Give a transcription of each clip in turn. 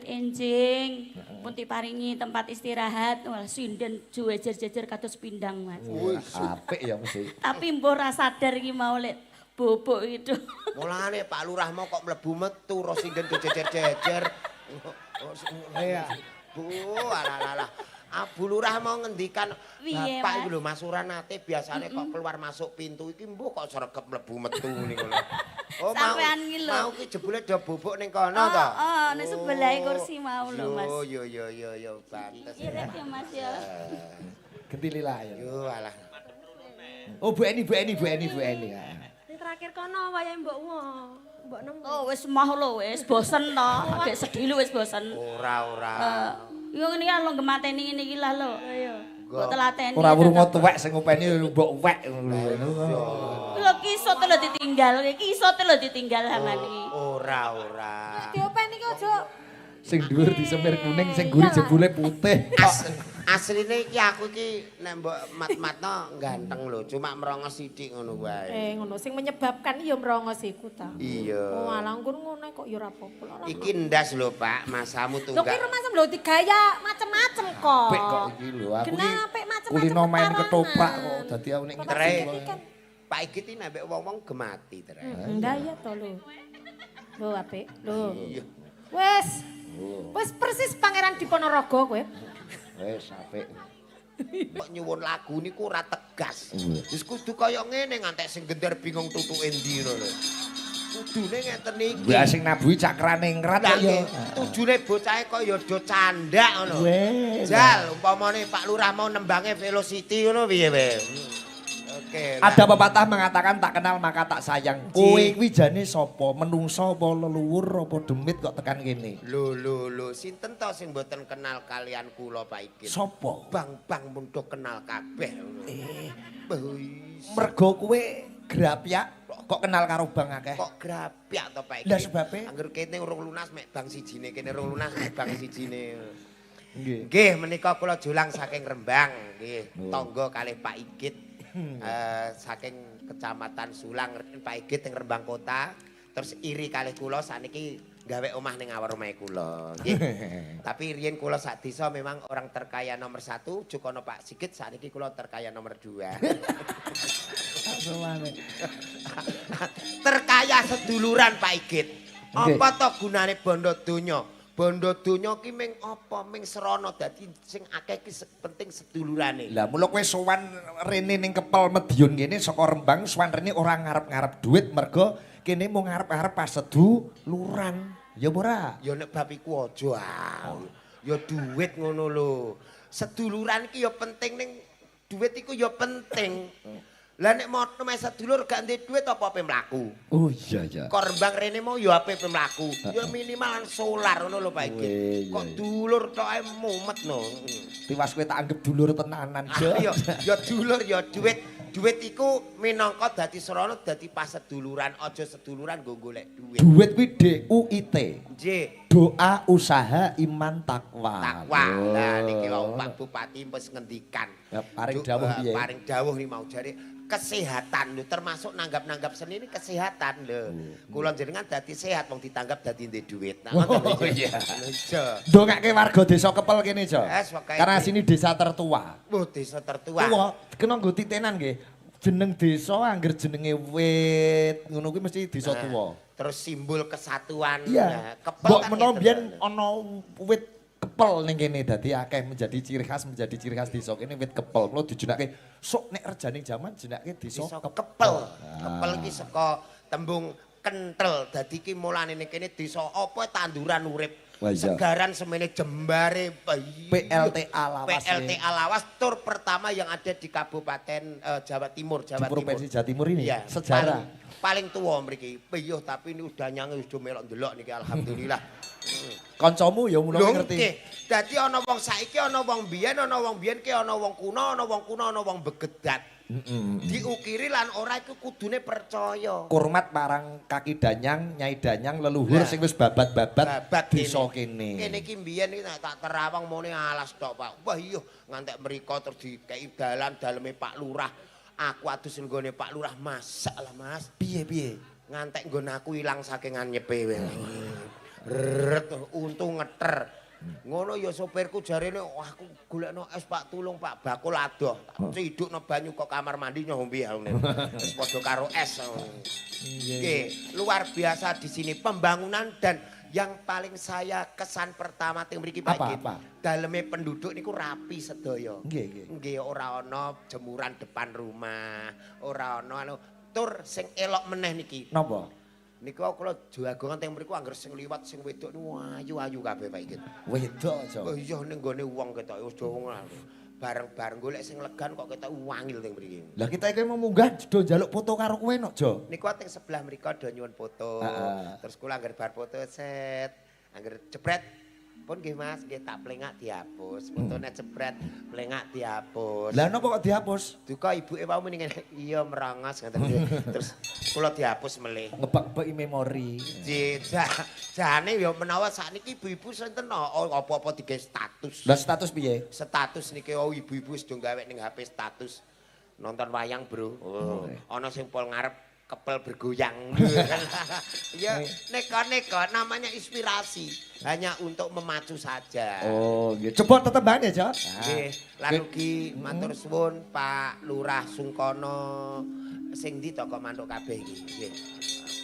enjing. Pun diparingi tempat istirahat. Wah, sinden jejer-jejer kados pindang, Mas. Apik ya mesti. Tapi mbok ora sadar iki mau lek bobok itu. Mulane Pak Lurah mau kok mlebu metu ro sinden jejer-jejer. Iya. Bu, alah. Bu Lurah mau ngendikan Piye, Bapak Mas? iku lho Mas Suranate biasane kok keluar masuk pintu iki mbuh kok sregep mlebu metu ngene ngono. Oh, Sampean iki lho. Mau ki jebule do bubuk ning kono Oh, to? oh, nek sebelah kursi mau lho, Mas. Yo pantes. Irit ya, Mas ya. Ganti lila ya. Yo alah. Oh Bu Eni. Terakhir kono wayahe mbok mbok nemu. Oh, wis mah lho, wis bosen to. Agek sedih lho wis bosen. Ora. Yo ngene ya lho gemateni ngene iki lah lho. Ayo. Mbok telateni. Ora wurung tuwek sing ngopeni mbok wek ngono. Lho kisut lho ditinggal, kisut lho ditinggal aman iki. Ora. Diopeni ki aja. Sing dhuwur disemir kuning, sing guri jebule putih. Asline iki aku iki nek mbok mat-matno ganteng lho, cuma merongos sithik ngono wae. Ngono sing menyebabkan ya mrongos iku ta. Iya. Oh, alah nggon ngono kok ya ora apa-apa. Iki ndas lho, Pak, masamu Lho ki tunggal. rumah lho digaya macem-macem kok. Apik kok iki lho, aku iki Kenapa macem-macem kulino main ketarangan? ketoprak kok dadi aku nek Tere. Iki kan. Pak iki iki nek wong-wong gemati, Tere. Ndak ya to lho. Lho apik. Lho. Iya. Wis persis Pangeran Diponorogo kowe. wis apik. Kok nyuwun lagu niku ora tegas. Wis kudu kaya ngene ngantek sing gender bingung tutuke ndi ngono. Kudune ngeten iki. Mbak sing nabuhi cakrane ngrat Lah ya. tujune bocahe kok ya do candak ngono. Wes. Jal umpamane Pak Lurah mau nembange Velocity ngono piye wae. Oke. Ada pepatah mengatakan tak kenal maka tak sayang. Kowe kuwi jane sapa? Menungso apa leluhur apa demit kok tekan kene? Lho, sinten to sing mboten kenal kalian kula Pak Ikit? Sapa? Bang mundo kenal kabeh. Mergo kowe grapyak kok kenal karo Bang akeh. Kok grapyak to Pak Ikit? Lah sebabe? Angger kene urung lunas mek bang sijine kene urung lunas mek bang sijine. Nggih. Nggih, menika kula julang saking Rembang, nggih. Tangga kalih Pak Ikit. Saking Kecamatan Sulang Pak Igit teng Rembang Kota, terus iri kalih kula saniki gawe omah ning awar omahe kula. Nggih. Tapi riyen kula sak desa memang orang terkaya nomor 1, Jukono Pak Sigit saniki kula terkaya nomor 2. Terkaya seduluran Pak Igit. Apa to gunane bondo donya? Bondo donya ki ming apa ming srana dadi sing akeh ki penting sedulurane. Lah mula kowe sowan rene ning Kepel Madiun kene saka Rembang sowan rene ora ngarep-ngarep duit mergo kene mung ngarep-ngarep pas seduluran. Ya ora? Ya nek bab iku aja. Ya duit ngono lho. Seduluran ki ya penting ning duit iku ya penting. Lah nek mono mes sedulur gak ndek duit apa ape mlaku? Oh iya ya. Kok Rembang rene mau ya ape mlaku. Ya minimal solar ngono lho Pak iki. Kok dulur tok ae mumet no. Tiwas kowe tak anggap dulur tenanan. Ya dulur ya duit. Duit iku minangka dadi srana dadi paseduluran, aja seduluran nggo golek duit. Duit kuwi DUIT. Nggih. Doa usaha iman takwa. Takwa. Lah niki wau Pak Bupati wis ngendikan. Ya, paring dawuh piye? Paring dawuh iki mau jare kesehatan lho termasuk nanggap-nanggap seni ini kesehatan lho. Kula jenengan dadi sehat wong ditanggap dadi ndek duit. Nah, Oh iya. Iya. Ndongake warga desa Kepel kene, Jo. Yes, pokoke. Karena sini desa tertua. Oh, desa tertua. Tuwa, kena nggo titenan nggih. Jeneng desa angger jenenge wit, ngono kuwi mesti desa tuwa. Terus simbol kesatuan. Iya. Kepel Mbok kan menawa gitu. biyen ana wit kepel ning kene dadi akeh menjadi ciri khas desa kene wit kepel. Mula dijenake sok nek rejaning jaman jenake desa Desa kepel. Kepel. Kepel iki saka tembung kentel. Dadi iki mulane ning kene desa apa tanduran urip. Wah, iya. Segaran semene jembare PLTA Lawas. PLTA Lawas tur pertama yang ada di Kabupaten Jawa Timur, Di Provinsi Jawa Timur ini Iya, sejarah. paling tua mriki. Piyuh tapi ini udah nyanyi udah melok ndelok niki alhamdulillah. Kancamu ya mulo Lho ngerti. nggih. Dadi ana wong saiki ana wong biyen ki ana wong kuno ana wong begedat. Diukiri lan ora iku kudune percaya. Kurmat marang kaki danyang, nyai danyang leluhur Nah, sing wis babat-babat Babat desa kene. kene. Kene iki mbiyen iki nek tak terawang mune alas tok, Pak. Wah iya ngantek mriko terus dikei dalan daleme Pak Lurah. Aku adus nggone Pak Lurah masak lah, Mas. Piye? Ngantek nggon aku ilang saking anyepe wae. Rret untung ngeter. Ngono ya sopirku jarene wah aku golekno es Pak tulung Pak bakul adoh. Cidukno banyu kok kamar mandi nyombe aku. Wis padha karo es. Nggih, luar biasa di sini pembangunan dan yang paling saya kesan pertama teng mriki Pak Iki. Daleme penduduk niku rapi sedaya. Nggih, nggih. Nggih, ora ana jemuran depan rumah, ora ana anu tur sing elok meneh niki. Napa? Niku kula jagongan teng mriku angger sing liwat sing wedok niku ayu-ayu kabeh Pak Iki. Wedok aja. Oh iya ning gone wong ketok wis do bareng-bareng golek sing legan kok ketok wangil teng mriki. Lah kita iki mau munggah do njaluk foto karo kowe nok, Jo. Niku teng sebelah mriko do nyuwun foto. Terus kula angger bar foto set, angger jebret. Pun nggih Mas, nggih tak plengak dihapus. Fotone jebret, plengak dihapus. Lah napa kok dihapus? Duka ibuke wau mendingan iya merangos ngoten. Terus kula dihapus melih. Ngebak-beki memori. Jane ya menawa sakniki ibu-ibu sinten apa-apa digawe status. Lah status piye? Status niki ibu-ibu wis do gawe ning HP status. Nonton wayang, Bro. Ana sing pol ngarep kepel bergoyang. Ya neka-neka namanya inspirasi. Hanya untuk memacu saja. Oh, nggih. Coba tetembane, Jo. Nggih, lan ugi matur suwun Pak Lurah Sungkono sing ndi to kok mantuk kabeh iki. Nggih.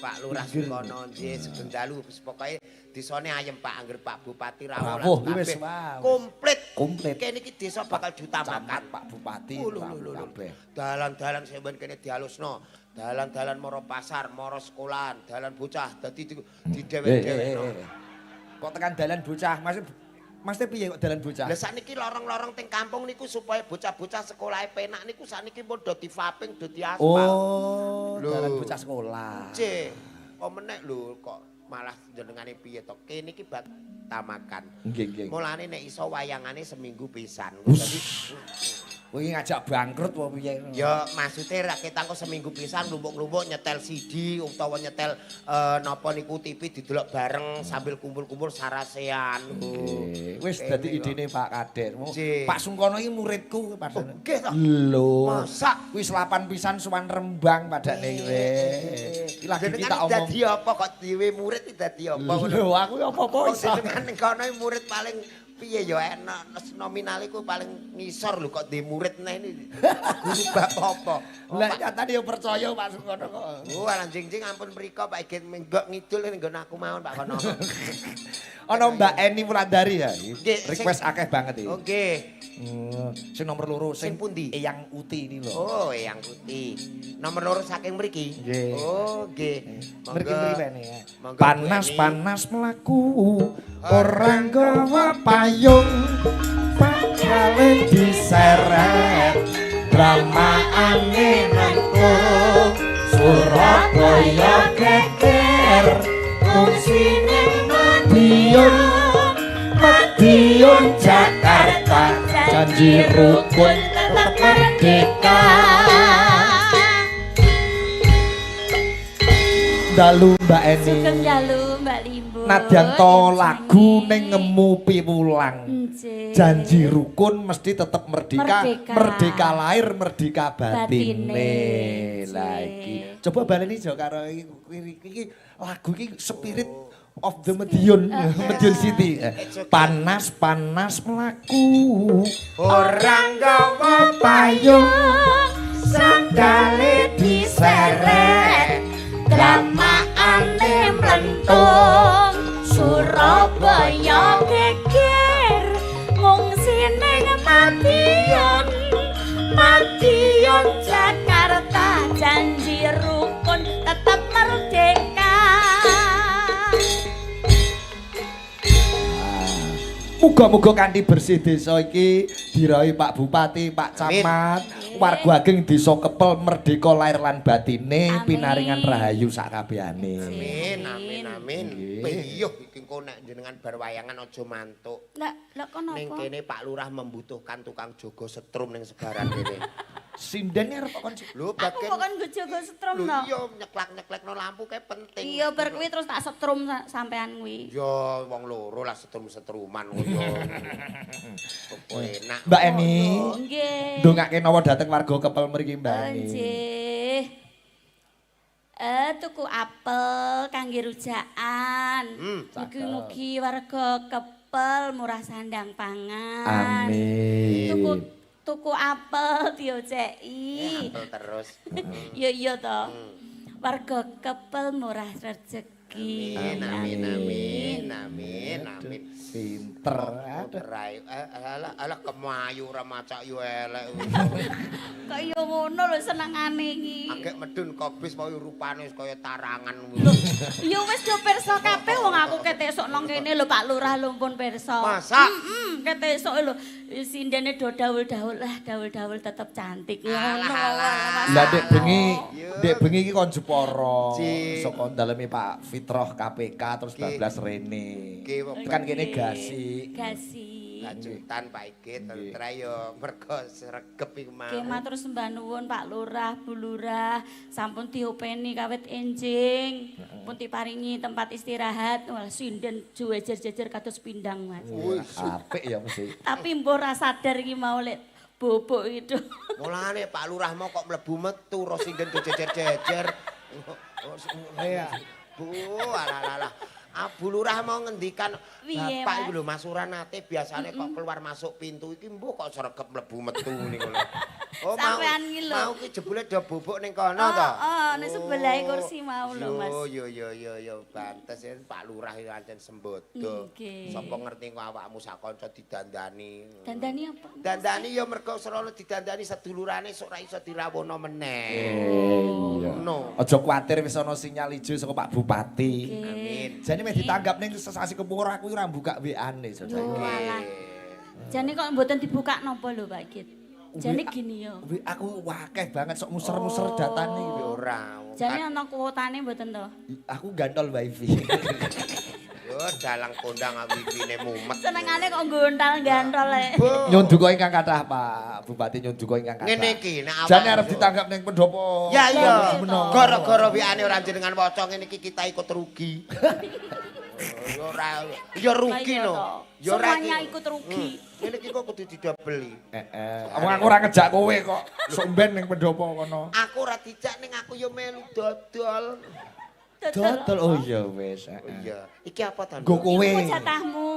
Pak Lurah Sungkono nggih sugeng dalu pokoke desane ayem Pak angger Pak Bupati rawuh wis komplit. Kene iki desa bakal ditambahkan Pak Bupati kabeh. Dalan-dalan sampeyan kene dihalusno. Dalan-dalan moro pasar, moro sekolahan, dalan bocah dadi didewek-dewekno. Kok tekan dalan bocah? Maksudnya piye kok dalan bocah? Lah sakniki lorong-lorong teng kampung niku supaya bocah-bocah sekolahe penak niku sakniki pun do divaping, do diaspal. Oh, dalan bocah sekolah. Cek, kok menek lho kok malah jenengane piye to? Kene iki bak tamakan. Nggih, nggih. Mulane nek iso wayangane seminggu pisan. Dadi kowe ngajak bangkrut apa piye? ya maksude ra ketang kok seminggu pisan lumpuk-lumpuk nyetel CD utawa nyetel napa niku TV didelok bareng sambil kumpul-kumpul sarasean. Wis dadi idene Pak Kades. Pak Sungkono iki muridku padane. Nggih to. Lho. Masak wis 8 pisan suwan Rembang padane kowe. Iki lagi kita omong. Dadi apa kok dhewe murid dadi apa? Lho aku apa-apa iso. Jenengan kono murid paling piye ya enak nominal iku paling ngisor lho kok di murid neh ini guru bab apa. Lah nyatane yo percaya Pak Sungkono kok. Oh lan jing-jing ampun mriko Pak Igit menggok ngidul nggon aku mawon Pak kono. Ana Mbak Eni Wulandari ya. Request akeh banget iki. Oh nggih. Sing nomor loro Sing pundi? Eyang Uti ini lho. Oh, Eyang Putih. Nomor loro saking mriki. Nggih. Oh, nggih. Mriki mripene ya. Monggo, Panas-panas mlaku ora nggawa payung. Pakale diseret dramaane nanggung Surabaya geger fungsine Madiun Jakarta janji rukun tetap merdeka. Dalu Mbak Eni. Sugeng dalu Mbak Limbo. Nadyan to lagu ning ngemu piwulang. Janji rukun mesti tetap merdeka. Merdeka lahir, merdeka batine. Lah iki. Coba baleni jo karo iki lagu iki spirit of the Madiun, Madiun City. Panas-panas mlaku orang gawa payung sandale diseret dramaane mlentung Surabaya geger ngungsine Madiun Madiun Jakarta janji rukun tetap merdeka. Muga-muga kanthi bersih desa iki dirahi Pak Bupati, Pak Camat, warga ageng desa Kepel merdeka lahir lan batine, pinaringan rahayu sakabehane. Amin, amin, amin. Piyuh iki engko nek jenengan bar wayangan aja mantuk. Lah kono Ning apa? kene Pak Lurah membutuhkan tukang jaga setrum ning sebaran kene. Sindene arep kon Lho Aku kok kan nggo jaga setrum no. Iya nyeklak-nyeklekno lampu kae penting. Iya bar kuwi terus tak setrum sampean kuwi. Ya wong loro lah setrum-setruman ngono. Enak. Mbak Eni. Nggih. Ndongake nawa dhateng warga Kepel mriki Mbak Eni. Nggih. Tuku apel kangge rujakan. Mugi-mugi warga kepel murah sandang pangan. Amin. Tuku apel dioceki. Apel terus. Iya to. Warga kepel murah rezeki. Amin. Pinter. Alah kemayu ora macak yo elek. Kok yo ngono lho senengane iki. Agek medun kobis mau rupane wis kaya tarangan. Yo wis do pirsa kabeh wong aku ketesuk nang kene lho Pak Lurah lho pun pirsa. Masa? Ketesuk lho sindene do dawul-dawul lah dawul-dawul tetep cantik. Alah. Lah dek bengi iki kon Jepara saka daleme Pak Fitroh KPK terus bablas Rene. Kan kene gasi. Lanjutan Pak Igit terus yo mergo sregep iku mau. Nggih matur sembah nuwun Pak Lurah, Bu Lurah, sampun diopeni kawit enjing. Pun diparingi tempat istirahat. Wah sinden jejer-jejer kados pindang Mas. Apik ya mesti. Tapi mbok ra sadar iki mau lek bobok itu. Mulane Pak Lurah mau kok mlebu metu ro sinden jejer-jejer. Iya. Bu, alah. Bu Lurah mau ngendikan Piye, Bapak Mas? iku lho Mas Suranate biasane kok keluar masuk pintu iki mbuh kok sregep mlebu metu niku lho. Oh, Sampean iki lho. Mau ki jebule do bubuk ning kono to. Ning sebelahe kursi mau lho Mas. Oh, yo pantes ya Pak Lurah iki ancen sembodo. Nggih. Sapa ngerti kok awakmu sakanca didandani. Dandani apa? Dandani ya mergo serono didandani sedulurane sok ra iso dirawono meneh. Iya. No. Aja kuwatir wis ana sinyal ijo saka Pak Bupati. Amin. Jane meh ditanggap ning sesasi kepura aku ora buka WA-ne saja. Walah. Jane kok mboten dibuka napa lho Pak Git? Jane gini yo. Aku wakeh banget sok muser-muser datane iki. Ora. Jane ana kuotane mboten to? Aku gantol wifi. Yo dalang kondang wifi-ne mumet. Senengane kok gontal-gantol e. Nyun duka ingkang kathah Pak Bupati nyun duka ingkang kathah. Ngene iki nek Jane arep ditanggap ning pendopo. Ya iya. Gara-gara Gara-gara WA-ne ora jenengan waca ngene iki kita ikut rugi. Yo ora yo rugi no. Yo ora semuanya ikut rugi. Ngene iki kok kudu didobeli. Aku ora ngejak kowe kok. Sok mben ning pendopo kono. Aku ora dijak ning aku yo melu dodol. Dodol oh iya wis. Iya. Iki apa ta? Nggo kowe. Iku jatahmu.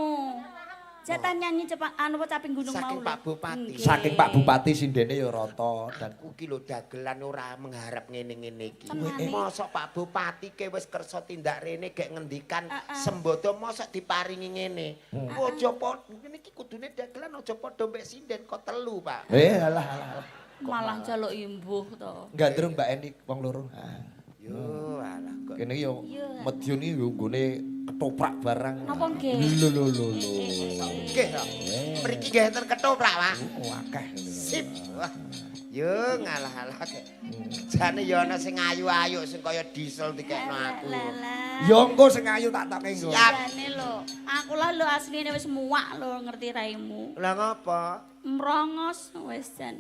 Jatah nyanyi cepat anu caping gunung mau. Saking lho. Pak Bupati. Saking Pak Bupati sindene ya rata dan Aku ki lho dagelan ora mengharap ngene-ngene iki. Temane. Mosok Pak Bupati ke wis kersa tindak rene gek ngendikan sembodo mosok diparingi ngene. Aja padha ngene iki kudune dagelan aja padha mbek sinden kok telu, Pak. alah. Malah jaluk imbuh to. Gandrung Mbak Eni wong loro. Yo alah kok. Kene yo Medion iki yo nggone ketoprak barang. Napa nggih? Lho. Nggih to. Mriki nggih enten ketoprak, Pak. Akeh. Sip. Wah. Yo ngalah-alah kek. Jane yo ana sing ayu-ayu sing kaya diesel dikekno aku. Yo engko sing ayu tak toke engko. Jane lho, aku lah lho asline wis muak lho ngerti raimu. Lah ngapa? Mrongos wis jan.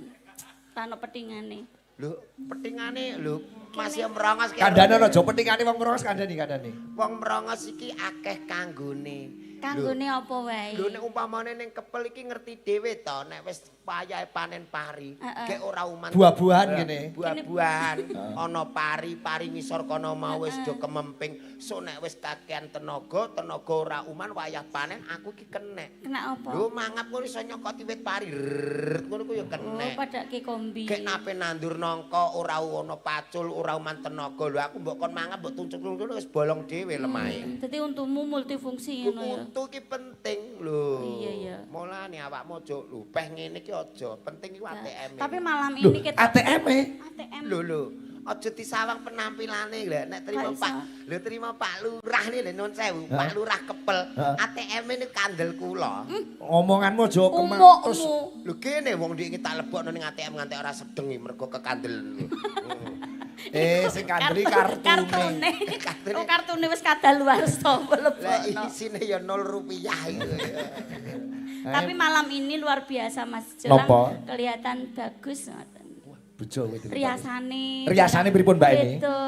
Tano petingane. Lho, petingane lho masih merongos ki. Kandhane aja petingane wong merongos kandhane. Wong merongos iki akeh kanggone. Kanggone apa wae? Lho nek umpamane ning kepel iki ngerti dhewe to nek wis wayahe panen pari, gek ora uman Buah-buahan ngene. Buah-buahan ana pari ngisor kono mau wis do kememping. So nek wis kakean tenaga ora uman wayah panen aku iki kenek. Kena apa? Lho mangap ngono iso nyokoti wit pari. Ngono ku ya Oh, kenek. padake kombi. Gek nape nandur nangka ora ana pacul ora uman tenaga. Lho aku mbok kon mangap mbok tuncuk-tuncuk wis bolong dhewe lemahe. Dadi untumu multifungsi ngono ya. Untu ki penting lho. Iya. Mulane awakmu aja lupeh ngene ki aja. Penting iku ATM. Tapi malam ini kita ATM-e. ATM. Lho. Aja disawang penampilane lho. Nek terima Pak Lurah nih lho nun sewu. Pak Lurah kepel. ATM ini kandel kula. Ngomonganmu aja kemang terus. Lho kene wong iki tak lebokno ning ATM nganti ora sedengi mergo kekandel. Sing kandeli kartune. Oh kartune wis kadaluwarsa Lah mlebokno. isine ya 0 rupiah iku. Tapi malam ini luar biasa Mas Jelang Napa? kelihatan bagus ngoten. Bojo kowe. Riasane pripun Mbak ini? Beda.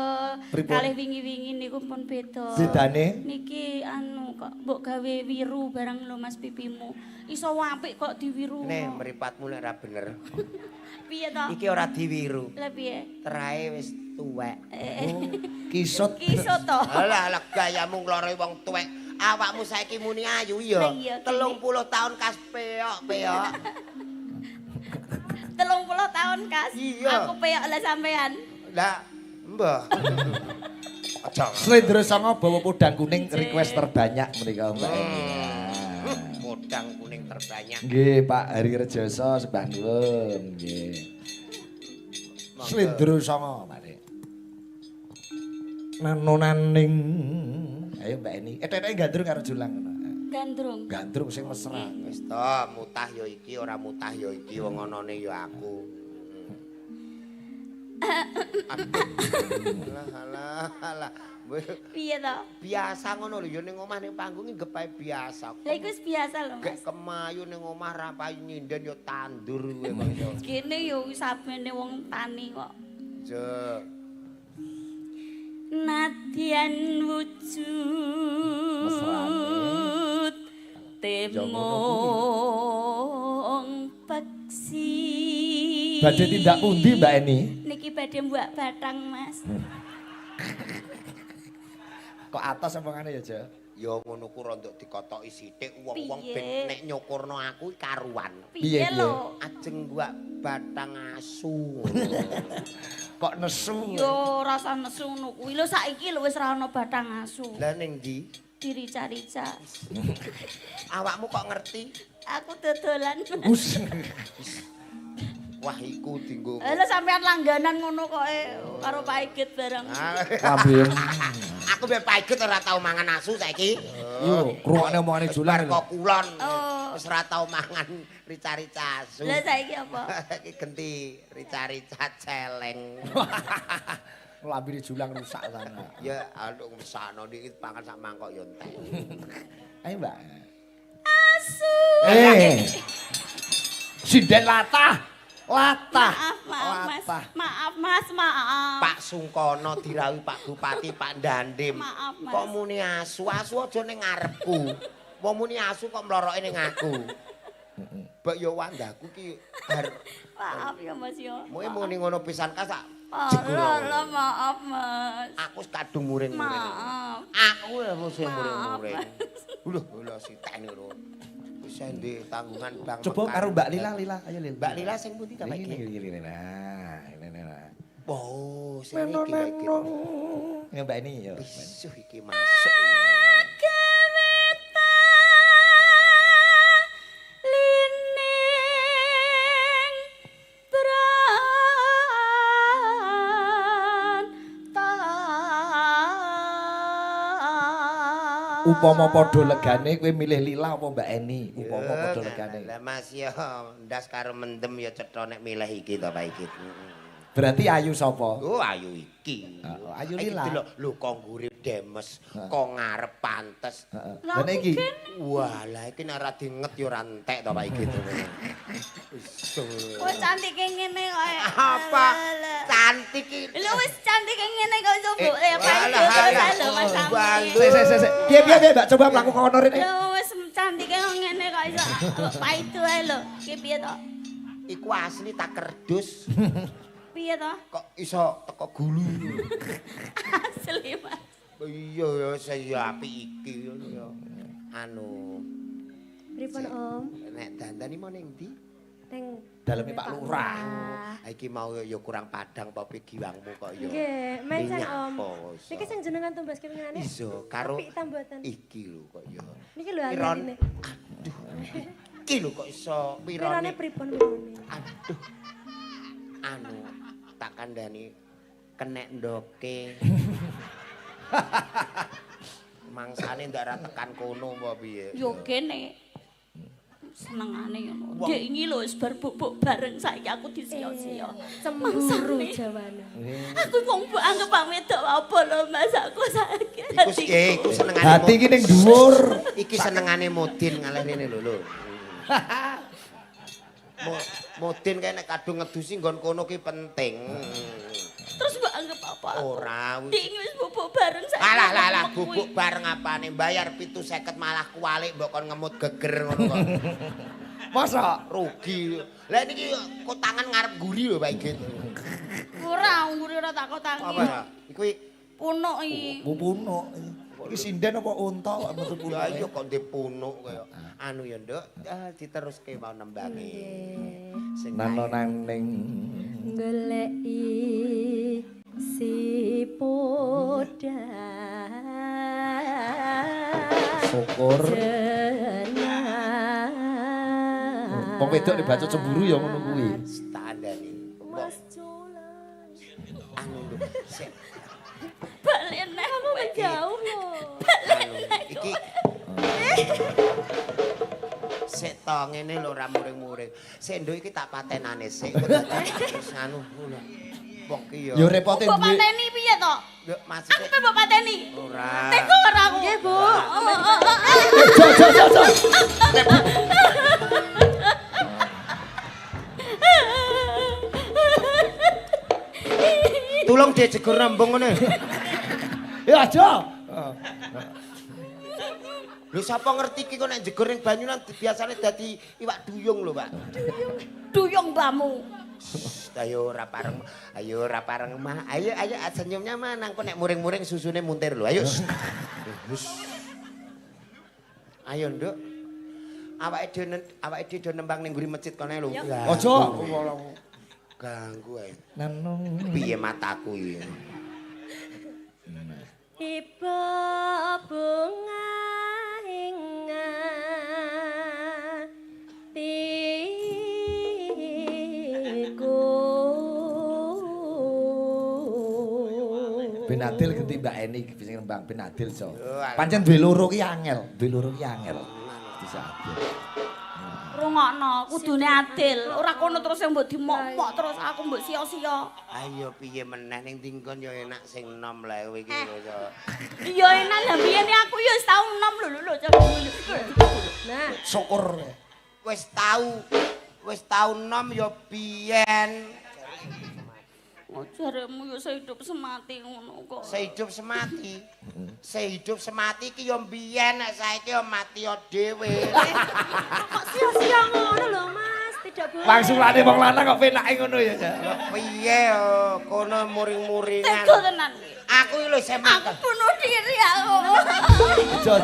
Pripun? Kalih wingi-wingi niku pun beda. Bedane? Niki anu kok mbok gawe wiru barang lho Mas pipimu. Iso apik kok diwiru. Mripatmu nek ora bener. Piye to? Iki ora diwiru. Lah piye? Terahe wis tuwek. Kisut. Kisut to. Alah gayamu nglore wong tuwek. Awakmu saiki muni ayu ya. 30 tahun kas peok-peok. 30 tahun kas. Iya. Aku peyok lah sampean. Lah, mbah. Aja. Slendra Songo bawa podang kuning request terbanyak menika Mbak Eni. Podang kuning terbanyak. Nggih, Pak Hari Rejoso sembah nuwun, nggih. Slendra Songo, Pak. Nanonaning. Ayo Mbak Eni. Eteke gandrung karo Julang ngono. Gandrung. Gandrung sing mesra. Wis to, mutah ya iki, ora mutah ya iki, wong anane ya aku. Alah. Piye to? Biasa ngono lho ya ning omah ning panggung gepae biasa. Lah iku wis biasa lho, Mas. Gek kemayu ning omah ra payu nyinden ya tandur kowe kok. Kene yo sabene wong tani kok. Je. Nadyan wujud temong peksi. Badhe tindak pundi Mbak Eni? Niki badhe mbuak batang, Mas. Kok atas omongane ya, Jo? Ya ngono ku rondok dikotoki sithik wong-wong ben nek nyokurno aku karuan. Piye lho? Ajeng gua batang asu. Kok nesu? Yo rasa nesu ngono kuwi. Lho saiki lho wis ra ono batang asu. Lah ning ndi? Dirica-rica. Awakmu kok ngerti? Aku dodolan. Wah iku dinggo. Lho sampean langganan ngono kok karo Pak Igit bareng. Lambe. Aku ben paiget ora tau mangan asu saiki. Yo, krungokke omongane Julang. Kok kulon. Oh. Wis ora tau mangan rica-rica asu. Lah saiki apa? Iki genti rica-rica celeng. Lambe Julang rusak sana. Ya aduh ngesakno iki pangan sak mangkok yo entek. Ayo Mbak. Asu. Sinden latah. Latah. Maaf Mas, maaf. Pak Sungkono dirawi Pak Bupati Pak Dandim. Maaf, Mas. Kok muni asu aja ning ngarepku. Wong muni asu kok mloroke ning aku. Mbak yo wandaku ki bar. Maaf ya Mas yo. Moe muni ngono pisan ka sak. Lho maaf Mas. Aku wis kadung muring-muring. Maaf. Aku wis muring-muring. Lho siteni lho. Wis ndek tanggungan Bang. Coba karo Mbak Lila, ayo Lil. Mbak Lila sing pundi ta iki? Ini. Nah, ini. Oh, sing iki iki. Ya Mbak ini yo. Isuh iki masuk. Upama padha legane kowe milih Lila apa Mbak Eni? Upama padha legane. Lah Mas yo ndas karo mendem yo cetha nek milih iki to Pak iki. Berarti ayu sapa? Oh ayu iki. Ayu Lila. Lho kok ngurip demes, kok ngarep pantes. Lah nek iki wah lah iki nek ora dinget yo ora entek to Pak iki. Kok cantik ngene kok. Apa? Cantik iki. Lho wis cantik ngene kok iso mbok Pak Igit. Sik. Piye Mbak coba mlaku kono rene. Lho wis cantik ngene kok iso Pak itu ae lho. Ki piye to? Iku asli tak kerdus. Piye to? Kok iso teko gulu. Asli Mas. Iya ya saya apik iki ya. Anu. Pripun Om? Nek dandani mau ning ndi? Teng Daleme Pak Lurah. Ha iki mau ya kurang padang apa giwangmu kok ya. Nggih, mencen Om. Poso. Niki sing jenengan tumbas kepinginane. Iso karo apik tambuatan. iki lho kok ya. Niki lho Piron. aline. Aduh. Iki lho kok iso Pirone pirone. pripun pirone? Aduh. Anu tak kandhani kenek ndoke. Mangsane ndak ra tekan kono apa piye? Yo kene. Senengane ngono. Dek iki lho wis bar bubuk bareng saiki aku disia-sia. Cemburu jawane. Aku wong mbok anggap wong wedok apa lho Mas aku saiki. Iku senengane. Hati iki ning dhuwur. Iki senengane Mudin ngalih rene lho. Mudin kae nek kadung ngedusi nggon kono ki penting. Terus mbok anggap apa? Ora. Dek iki wis bubuk bareng saiki. Alah bubuk bareng apane bayar 750 malah kualik mbok kon ngemut geger ngono kok. Masa rugi. Lah niki kok tangan ngarep guri lho Pak Igit. Ora nguri ora takut-takut. Apa ya? Iku punuk iki. Punuk. Iki sinden apa unta kok metu punuk. ya iya kok ndek punuk kaya. Anu ya, Nduk, diteruske mau nembange. Sing Nano nang ning goleki si poda syukur. Wong wedok dibaca cemburu ya ngono kuwi. standani. Mas Jolan. Anu Nduk, sik Balik neh Kamu menjauh loh. anu iki sik to ngene lho ora muring-muring. Sik Nduk iki tak patenane sik. Terus anu ngono. Wong ki Ya repote Mbok duwe. pateni piye to? Nduk Aku maksudnya pe mbok pateni. ora. Teko ora aku. Nggih, Bu. Jo. Tulung dijegur rembung ngene. Ya aja. Lho sapa ngerti iki kok nek jegur ning banyu nang biasane dadi iwak duyung lho, Pak. Duyung mbamu. Ayo ora pareng. Ayo ora pareng mah. Ayo senyumnya mah nang kok nek muring-muring susune muntir lho. Ayo. Ayo, Nduk. Awake dhewe nembang ning nguri masjid kene lho. Aja. Ganggu ae. Nanong. Piye mataku iki? Iba bunga ingatiku Ben Adil ganti Mbak Eni sing nembang Ben Adil so. Pancen duwe loro ki angel, Bisa Adil. Rungokno, kudune adil. Ora kono terus yang mbok dimok-mok terus aku mbok sia-sia. Ayo piye meneh ning tingkon ya enak sing nom lah kowe iki lho. Iya enak lah biyen aku ya wis tau nom lho. Nah, Syukur. Wis tau nom ya biyen. Jaremu ya sehidup semati ngono kok. Sehidup semati. Sehidup semati ki ya biyen nek saiki ya mati ya dhewe. kok sia-sia ngono lho, Mas. Tidak boleh. Wangsulane wong lanang kok penake ngono ya. Piye kono muring-muringan. Tega tenan. Aku iki lho isih Aku mangkel. bunuh diri aku. Jo.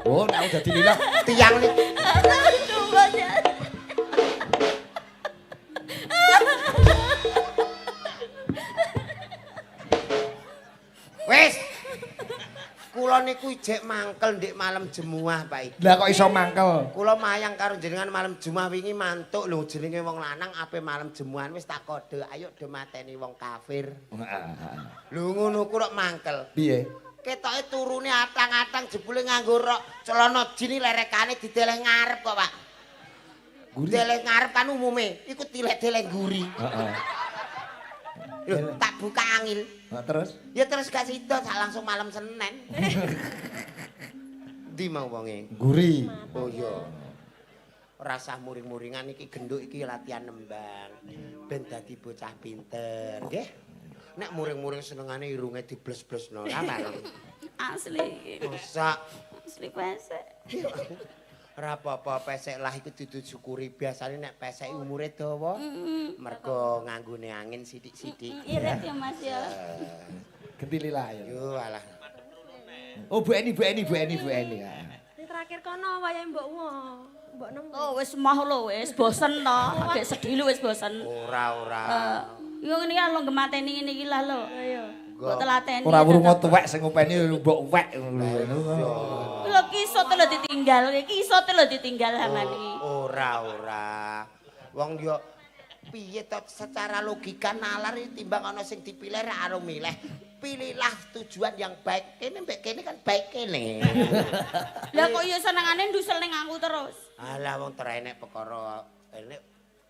Oh, nek udah dililah. Tiang nih. Aduh, banyak. Wis. Kula niku ijek mangkel ndek malam Jemuah, Pak. Lah kok iso mangkel? Kula mayang karo jenengan malam Jumat wingi mantuk lho jenenge wong lanang ape malam Jemuhan wis tak kode ayo do mateni wong kafir. Lho ngono ku kok mangkel. Piye? Ketoke turune atang-atang jebule nganggo rok celana jini lerekane dideleh ngarep kok, Pak. Guri. Deleh ngarep kan umume iku tilek-deleh guri. Heeh. Lho tak buka angin. Terus? Ya terus gak sida sak langsung malam Senin. Ndi mau wonge? Guri. Oh iya. Rasah muring-muringan iki genduk iki latihan nembang. Ben dadi bocah pinter, nggih. Nek muring-muring senengane irunge dibles-blesno lah bareng. Asli. Masa Asli pesek. ora apa-apa pesek lah iku disyukuri. Biasane nek pesek umure dawa, mergo nganggone angin sithik-sithik. Irit ya Mas ya. Ganti lila ya. Yo alah. Oh, Bu Eni. Yang terakhir kono wayahe mbokmu. Mbok nemu. Oh wis mah lho wis bosen to. Agak sedih lho wis bosen. Ora. Yo ngene ya lho gemateni ngene iki lah lho. Ayo. Mbok telateni. Ora wurung tuwek sing ngopeni mbok wek ngono. Lho kisut lho ditinggal aman iki. Ora. Wong yo piye to secara logika nalar timbang ana sing dipilih ra arep milih. Pilihlah tujuan yang baik. Kene mbek kene kan baik kene. Lah kok yo senengane ndusel ning aku terus. Alah wong terenek perkara enek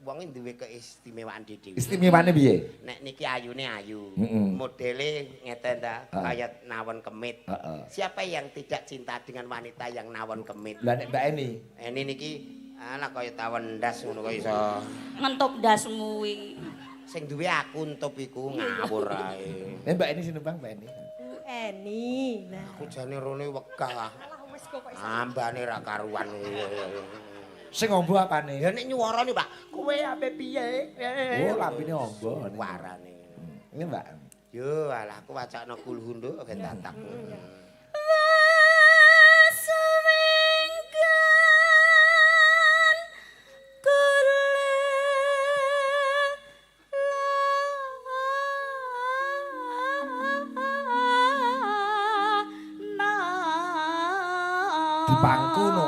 wong duwe keistimewaan dhewe. Istimewane piye? Nek niki ayune ayu. Mm-mm. Modele ngeten ta, kayak nawon kemit. Siapa yang tidak cinta dengan wanita yang nawon kemit? Lah nek Mbak Eni. Ini niki ala kaya tawon ndas ngono kaya iso. Ngentup ndasmu iki. Sing duwe aku entup iku ngawur ae. Nek Mbak Eni sing nembang Mbak Eni. Eni. Nah, Aku jane rone wegah. wis kok Ambane ra karuan. Sing ombo apane? Ya nek nyuwarane, Pak. Kowe ape piye? Oh, lambene ombo. Warane. Ini, Mbak. Yo, alah aku wacana kulhundo ben tatak.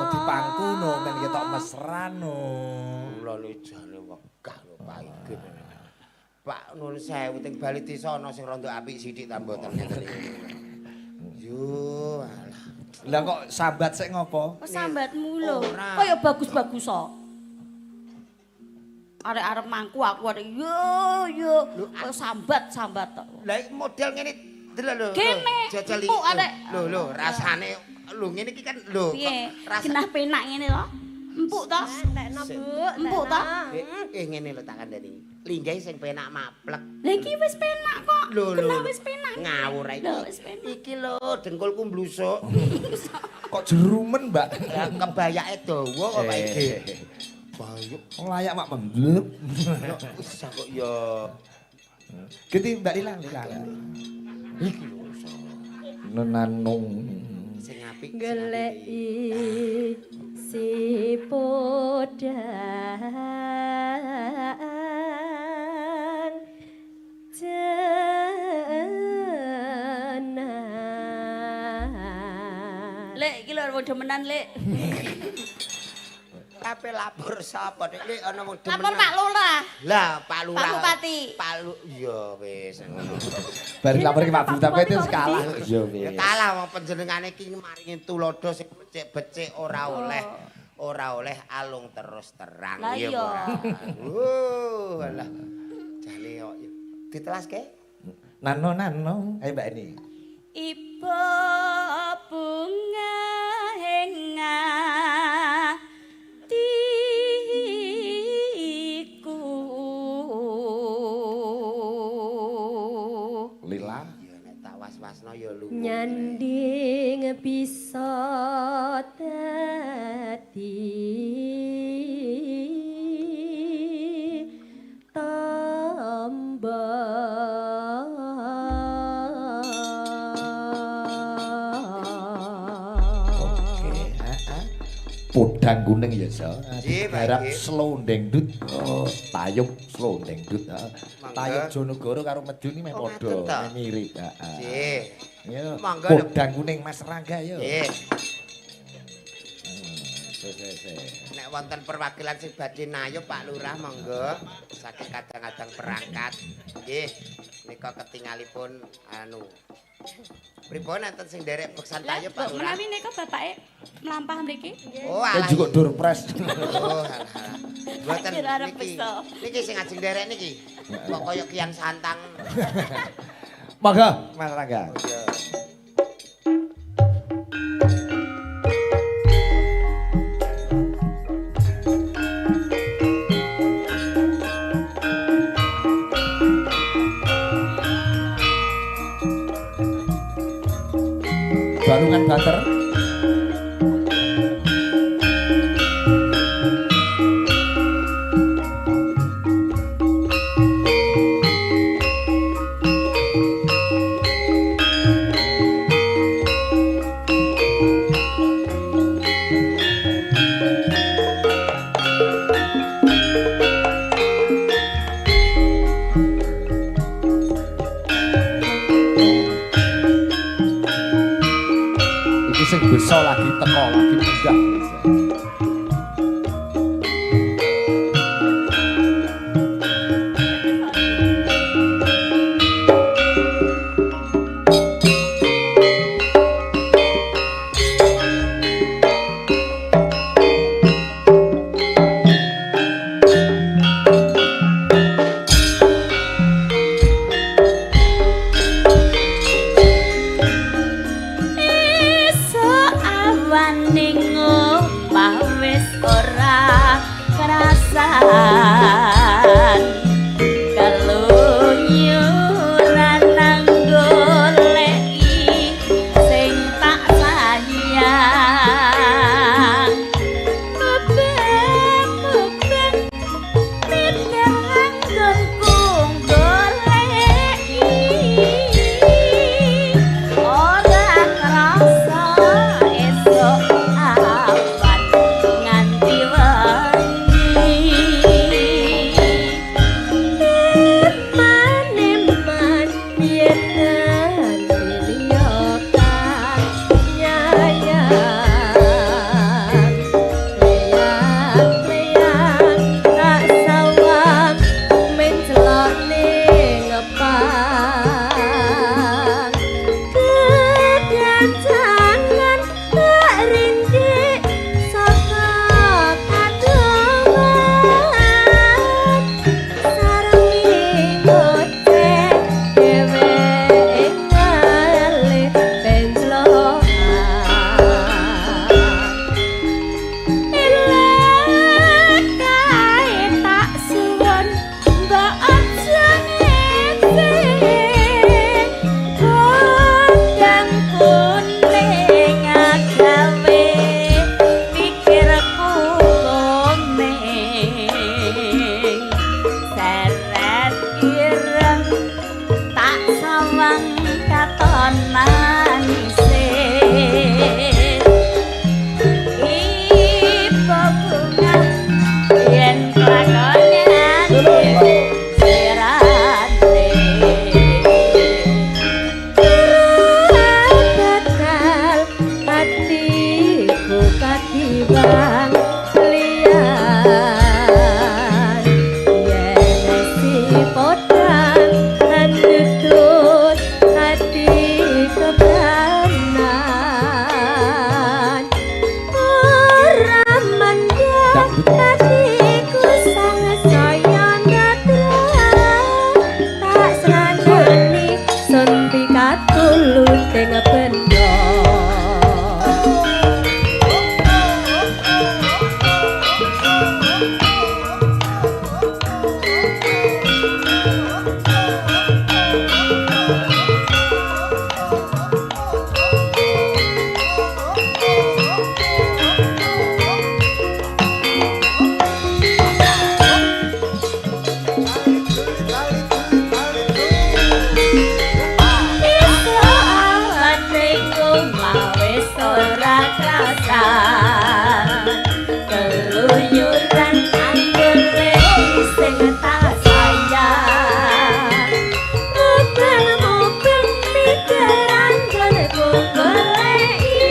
Dipangku no, men ketok mesra no. Kula jane wegah lho Pak Igit. Pak nuwun sewu teng Bali desa ana sing rada apik sithik ta mboten ngeten iki. Yo, alah. Lah kok sambat sik ngopo? Kok sambatmu lho. Ora. Kaya bagus-bagus kok. Arek-arep mangku aku arek yo kok sambat tok. Lah model ngene delok lho. Kene, Jajal empuk, arek. Lho rasane lho ngene iki kan lho Piye? rasane Genah penak ngene to. Empuk to? Entekno, Bu. Empuk to? ngene lho tak kandhani. Linggih sing penak maplek. Lah iki wis penak kok. Lho Genah wis penak. ngawur ae. Lho wis penak. Iki lho dengkulku mblusuk. Kok jerumen, Mbak? Lah kebayake dawa kok Pak Iki. Bayuk Layak mak memblep. wis kok ya. Geti Mbak Lila. Iki lho. Nenanung. Sing apik. Geleki si podang tenan. Lek iki lho demenan Lek. Ape lapor sapa Dik? Lek ana wong Lapor Pak Lurah. Lah Pak Lurah. Pak Bupati. Pak Lu ya wis ngono. Bari lapor ke Pak Buta itu kalah. Yo Ya kalah wong panjenengane iki maringi tulodo sing becik-becik ora oleh alung terus terang Lah ya iya. ora. Alah. Jane kok ditelaske? Nano. Ayo Mbak ini. Ibu bunga hatiku Lila. Ya nek tak was-wasno ya lu. Nyanding bisa dadi Podang kuning ya, So. Nggih, Pak Harap Iki. slow dangdut. Oh, tayub slow dangdut. Mangga. Tayub Jonegoro karo Medun iki meh Oh, padha, ngeten ta? meh mirip. Nggih. Ya, Mangga, podang kuning Mas Rangga yo. Nggih. Se. Nek wonten perwakilan sing badhe nayup Pak Lurah monggo saking kadang-kadang perangkat. Nggih. Nika ketingalipun anu. Pripun enten sing nderek beksan Lah, tayub Pak Mbok Lurah? menawi nika bapake mlampah mriki. Oh, Kan alah. juga durpres. Oh, alah. Mboten Akhir arep niki. bisa. Niki sing ajeng nderek niki. Kok kaya Kian Santang. Monggo, Mas Rangga. Ya. Barungan Banter. Iki sing bisa lagi teko lagi munggah. Iso awaning omah wis ora kerasan kaluyuran nang goleki sing tak sayang kebetulan timbang liyan yen si podang handutut hati kebranan ora mandang hatiku sang saya natra tak sranani sun pikatulut ing benda keluyuran anggere sing tak sayang mobil pikiran jane goleki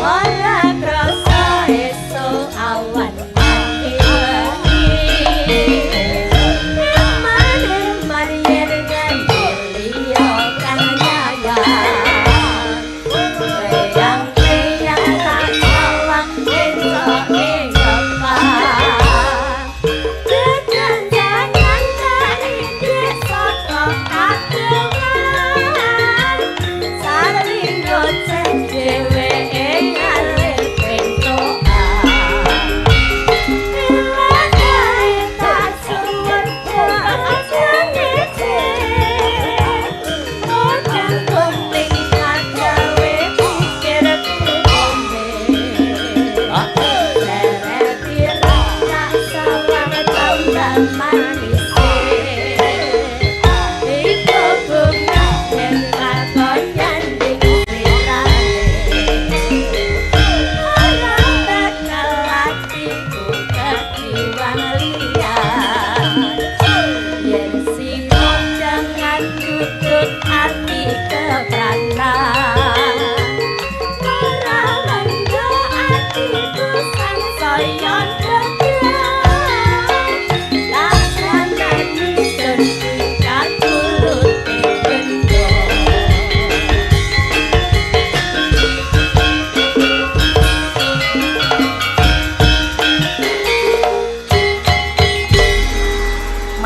ora krasa esuk awan mati wengi marien gandelia kan nyayang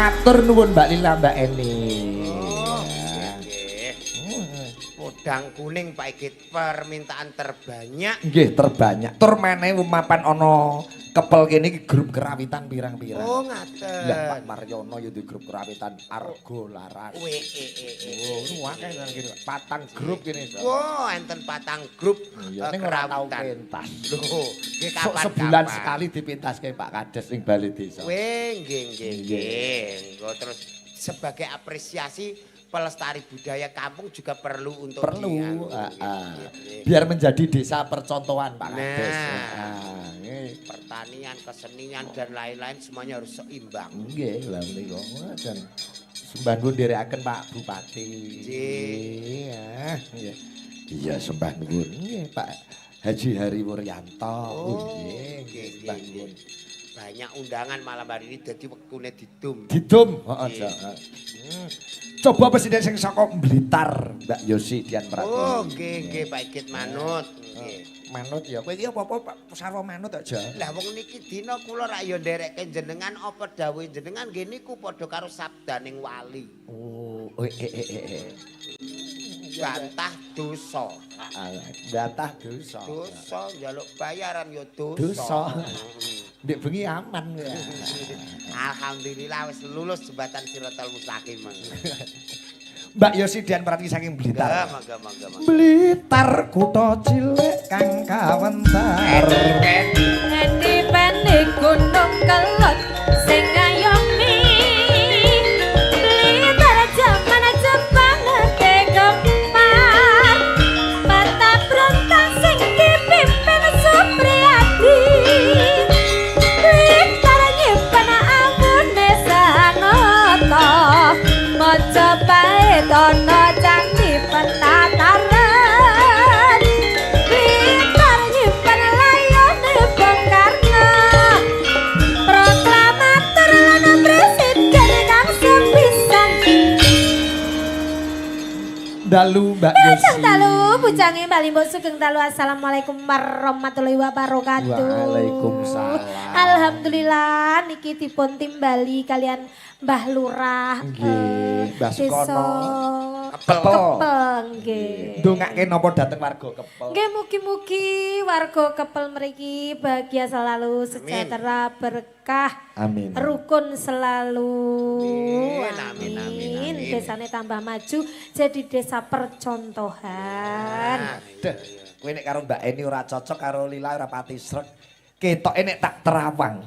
Matur nuwun Mbak Lila, Mbak Eni. Podang kuning Pak Igit permintaan terbanyak. Nggih, terbanyak. Tur meneh mapan ana kepel kene iki grup kerawitan pirang-pirang. Oh, ngaten. Lah Pak Maryono ya di grup kerawitan Argo Laras. Oh, akeh nang kene. Patang grup kene. Wah, enten patang grup ning ora tau pentas. Lho, nggih kapan sebulan sekali dipentaske Pak Kades ing Balai Desa. Nggih. Terus sebagai apresiasi pelestari budaya kampung juga perlu untuk biar menjadi desa percontohan Pak Kades. Pertanian, kesenian dan lain-lain semuanya harus seimbang. Nggih, lha menika dan sembah nuwun nderekaken Pak Bupati. Iya. Iya, sembah nuwun nggih Pak Haji Hari Wuryanto. Nggih, sembah nuwun. Banyak undangan malam hari ini jadi wektune didum. Didum, coba presiden sing saka Blitar, Mbak Yosi Dian Pratiwi. Oh, nggih Pak Igit manut. Manut ya. Kowe iki apa-apa sarwa manut aja. Lah wong niki dina kula rak ya nderekke jenengan apa dawuh jenengan nggih niku padha karo sabdaning wali. Oh, Bantah dosa. Bantah dosa. Dosa njaluk bayaran ya dosa. Dosa. Ndek bengi aman ya. Alhamdulillah wis lulus jembatan Siratal Mustaqim. Mbak Yosi Dian Pratiwi saking Blitar. Mangga. Blitar kutha cilik kang kawentar. Endi-endi gunung kelot sing ngayomi. Blitar jaman Jepang tegempar. Mata brontang sing dipimpin Supriyadi. Blitar nyimpen amune sanata. Majapahit ana candi pentataran. Blitar nyimpen dalu Mbak Yosi. Lajeng dalu bujange Mbak Limbo Sugeng dalu. Assalamualaikum warahmatullahi wabarakatuh. Waalaikumsalam. Alhamdulillah niki dipun timbali kalian Mbah Lurah. Nggih, Mbah Sukono. Kepel nggih. Ndongake napa dhateng warga Kepel? Nggih mugi-mugi warga Kepel mriki bahagia selalu, sejahtera, berkah, Amin. rukun selalu. Amin. Desane tambah maju jadi desa percontohan. Deh, kowe nek karo Mbak Eni ora cocok karo Lila ora pati srek. Ketoke nek tak terawang.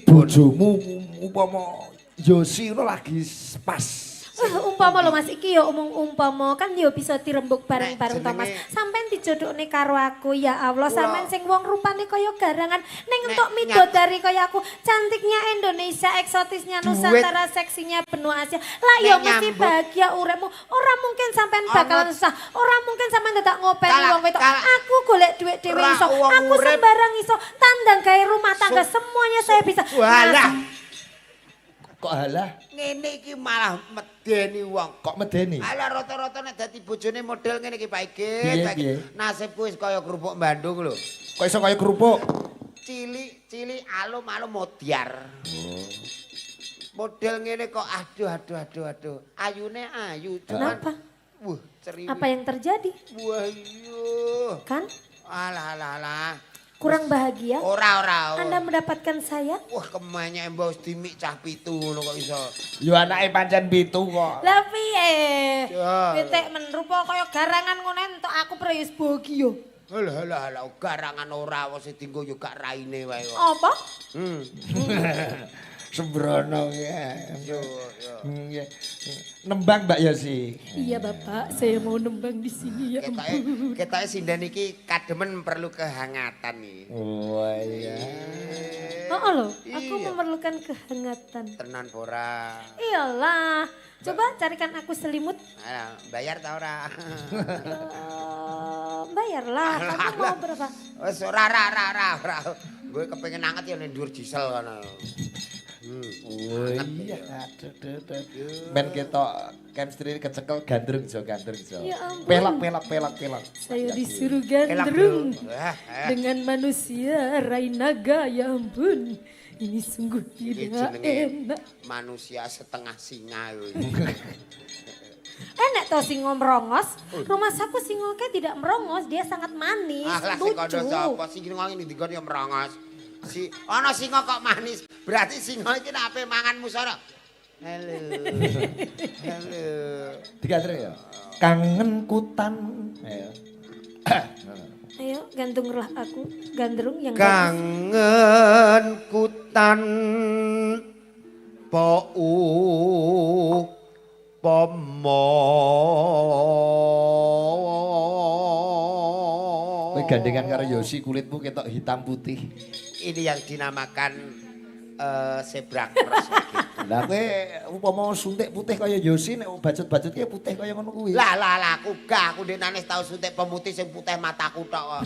Bojomu upama Yosi ngono lagi pas. Umpama lo Mas iki ya umpama kan ya bisa dirembuk bareng-bareng to Mas. jenenge- Sampeyan dijodhokne karo aku ya Allah. Sampeyan sing wong rupane kaya garangan ning Nek entuk midodari kaya aku. Cantiknya Indonesia, eksotisnya Nusantara, seksinya benua Asia. Lah ya Nek mesti nyambut- bahagia uripmu. Ora mungkin sampeyan bakalan susah. Ora mungkin sampeyan dadak ngopeni Kalah- wong wedok. kalah. Aku golek duit dhewe Ora iso. wong Aku urip. sembarang iso. Tandang gawe rumah tangga semuanya saya bisa. Walah, Kok halah? ngene iki malah medeni wong. Kok medeni? Alah rata-rata nek dadi bojone model ngene iki Pak Piye, Igit. Pak piye? Igit. Nasibku wis kaya kerupuk Bandung lho. Kok iso kaya kerupuk? Cilik alum-alum modiar. Model ngene kok aduh. Ayune ayu cuman. Kenapa? Wah, ceriwit. Apa yang terjadi? Wah, iya. Kan Alah. kurang bahagia? Ora. Anda mendapatkan saya? Wah, kemanya embos dimik cah pitu ngono kok iso. Yo anake pancen 7 kok. Lah piye? Ya. Pitik menrupa kaya garangan ngono entuk aku prayus bahagia. Halah, garangan ora wis dienggo yo gak raine wae kok. Apa? Sembrono ya. Yo. Nggih. Nembang Mbak Yosi. Iya Bapak, saya mau nembang di sini ya. Ketoke sinden iki kademen perlu kehangatan nih. Oh iya. Oh loh, aku Iya. memerlukan kehangatan. Tenan pora. Iyalah, coba carikan aku selimut. Bayar ta ora? Bayarlah, kamu mau berapa? Wes ora. Gue kepengin anget ya ning dhuwur diesel kono. Oh iya. Aduh. Ben ketok chemistry kecekel gandrung jo. Ya ampun. Pelak. Saya disuruh Elak gandrung dulu. dengan manusia Rainaga, ya ampun. Ini sungguh Iki tidak jenenge enak. manusia setengah singa yo. Enak toh singo merongos. Rumah saku singonya tidak merongos, dia sangat manis, Ah lah sing kono lucu. sapa singa ngene dikon yo merongos. Ana singa kok manis. Berarti singa iki nek ape mangan musara. Halo. Digandrung ya. Kangen kutan. Ayo. Ayo gandrunglah aku, gandrung yang Kangen kutan Kowe gandengan karo Yosi kulitmu ketok hitam putih. Ini yang dinamakan zebra cross. Lah kowe upama suntik putih kaya Yosi nek bacut-bacut ki putih kaya ngono kuwi. Lah aku gak aku denane tau suntik pemutih sing putih mataku tok kok.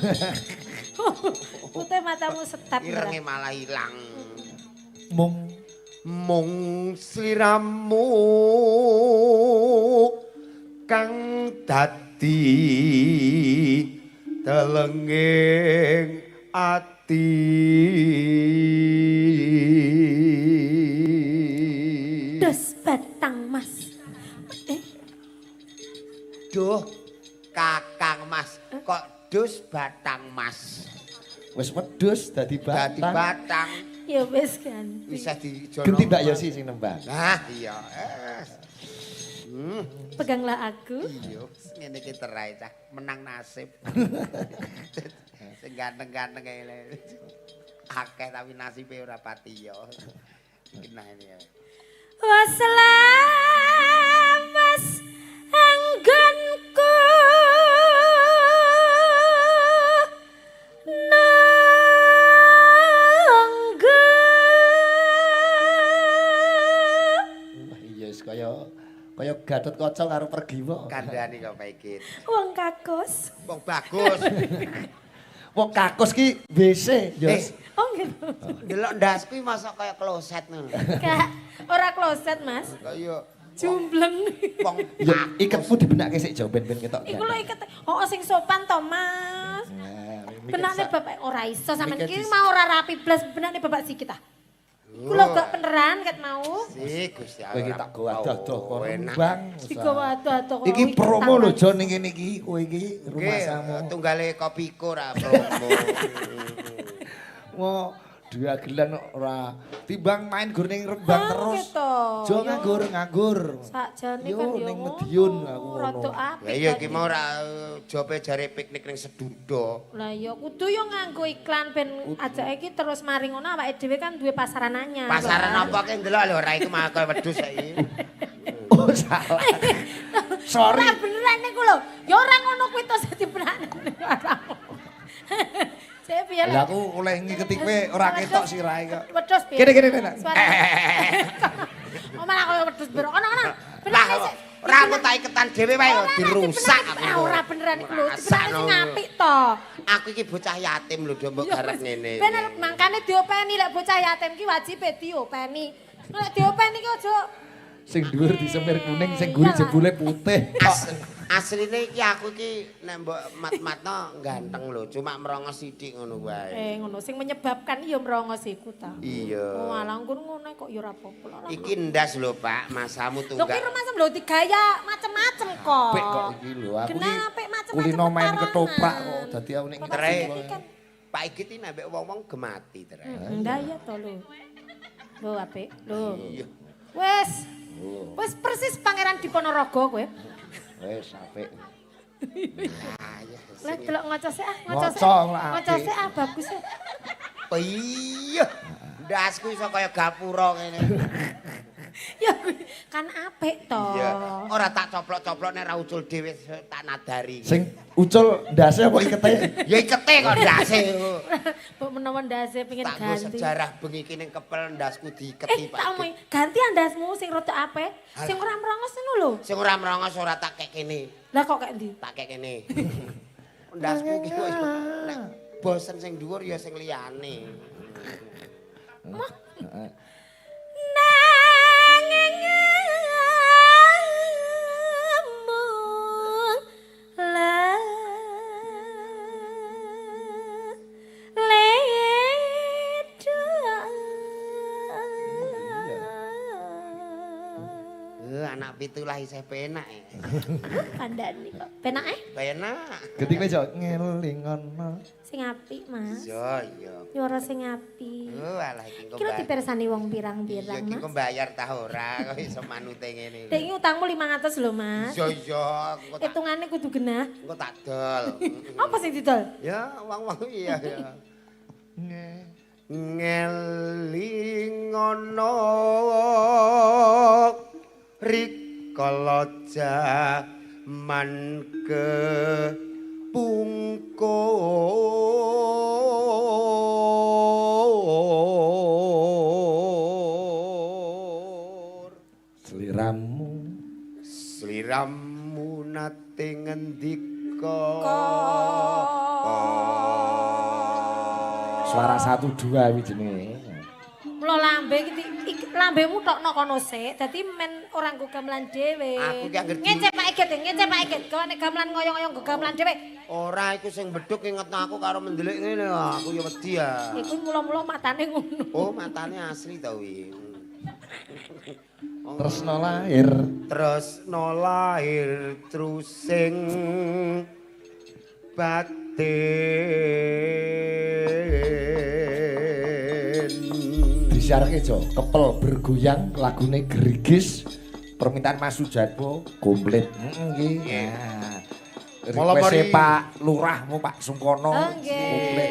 putih matamu setap. Irenge malah ilang. Mung Sliramu kang dadi telenging ati. Dos batang mas. Duh, Kakang Mas, kok dus batang Mas. wis wedhus dadi Dadi batang. batang Ya wis kan. bisa dijono. Genti Mbak Yosi sing nembang. Nah, iya. Peganglah aku. Iya, ngene iki terai cah, menang nasib. Sing ganteng-ganteng kae. Akeh tapi nasibe ora pati yo. Nah ini ya. Wassalam mas anggonku nangga. Wah iya wis kaya Gatot Kaca karo Pergiwa. Kandhani kok Pak Igit. Wong kakos. Wong bagus. Wong kakus ki WC, Yos. Oh gitu. Delok ndas kuwi masa kaya kloset ngono. Kak, ora kloset mas. Kaya Jumbleng. Wong Ya iketmu dibenake sik Jo ben ketok. Iku lho iket. Oh sing sopan to, Mas. Benane bapak ora iso sampean iki mau ora rapi blas benane bapak sikit ah. Iku lho gak beneran ket mau. Si Gusti Kowe iki tak go adoh-adoh kok Enak. Rembang. Digawa adoh-adoh kok. Iki promo lho Jo ning kene iki kowe iki rumah Nggih, samu. tunggale kopiko ra promo. Wah, dagelan ora timbang main gur ning Rembang terus. Gitu. Jo nganggur. Sakjane Yo, kan yo. ning Madiun aku ngono. Rada apik. Lah iya iki mau ora jope jare piknik ning Sedudo. Lah ya kudu yo nganggo iklan ben ajake iki terus mari ngono awake dhewe kan duwe pasaran anyar. Pasaran apa ki ndelok lho ora iku malah wedhus saiki. Oh, salah. Sorry. Ora beneran niku lho. Ya ora ngono kuwi to dadi beneran. Saya piye Lah aku oleh ngiketi kowe ora ketok sirahe kok. Wedhus piye? Kene Nak. Suara. Oh malah koyo wedhus bero. Ono. Lah Beneran sih. ora aku tak iketan dhewe wae kok dirusak aku. Ora beneran iku lho. Masak Beneran sing no. apik to. Aku iki bocah yatim lho do mbok garap ngene. Bener mangkane diopeni lek bocah yatim ki wajibe diopeni. Nek diopeni ki aja Sing dhuwur disemir kuning, sing guri jebule putih. Asline iki aku iki nek mbok mat-matno ganteng lho, cuma merongos sithik ngono wae. ngono sing menyebabkan ya merongos iku ta. Iya. Oh alah nggon ngono kok ya ora apa-apa. Iki ndas lho Pak, masamu Lho ki tunggal. rumah lho digaya macem-macem kok. Apik kok iki lho. Aku iki Kenapa macem-macem kulino main pekarangan? ketoprak kok. Dadi aku ning Bapak Tere. Sigit iki kan Pak iki iki nek wong-wong gemati tere. ndaya to lho. Lho apik. Lho. Iya. Wes persis Pangeran Diponorogo kowe. Wis apik. Lah delok ngocose ah, Ngoco lah, Ngocose apik. ah bagus ya. Oh iya. Ndasku iso kaya gapura ngene. Ya kuwi kan apik to. Iya. Ora tak coplok-coplok nek ra ucul dhewe tak nadari. Sing ucul ndase apa ikete? Ya ikete kok ndase. Mbok menawa ndase pengen Tak nggo ganti. sejarah bengi iki ning kepel ndasku diiketi Tak Pak. omong ganti andasmu sing rada apik, sing ora merongos ngono lho. Sing ora merongos ora tak kek kene. Lah kok kayak ndi? Tak kek kene. Ndasku iki kok nek bosen sing dhuwur ya sing liyane. Nanging amung Anak pitu lah isih penak. Kandhani kok. Penak Penak. Genti kowe jo ngelingono. sing apik, Mas. Iya, iya. Nyuara sing apik. Oh, alah iki engko Iki lho dipersani wong pirang-pirang, Iki engko Mas. mbayar ta ora kok iso manute ngene. Dek iki utangmu 500 lho, Mas. Iya, iya, engko tak Hitungane kudu genah. engko tak dol. Apa sing didol? Ya, wong-wong iya ya. Ngelingono rikala jaman kepungkur. Sliramu nate ngendika. Suara 1 2 iki jenenge. Mula lambe iki lambemu tokno kono sik, dadi men ora nggo gamelan dhewe. Aku ki anggere Ngecep Pak Igit, ngecep Pak Igit. Kok nek gamelan ngoyong-ngoyong nggo gamelan dhewe. ora iku sing bedhuk ingetno aku karo mendelik ngene aku ya wedi ya. Iku mula-mula matane ngono. Oh, matane asli ta wi. Tresno lahir. Tresno lahir trusing batin. Disiarke jo, kepel bergoyang lagune Gerigis. Permintaan Mas Sujatmo komplit. Nggih. Request Malam hari- Pak Lurahmu Pak Sungkono. Oh, nggih. Komplit.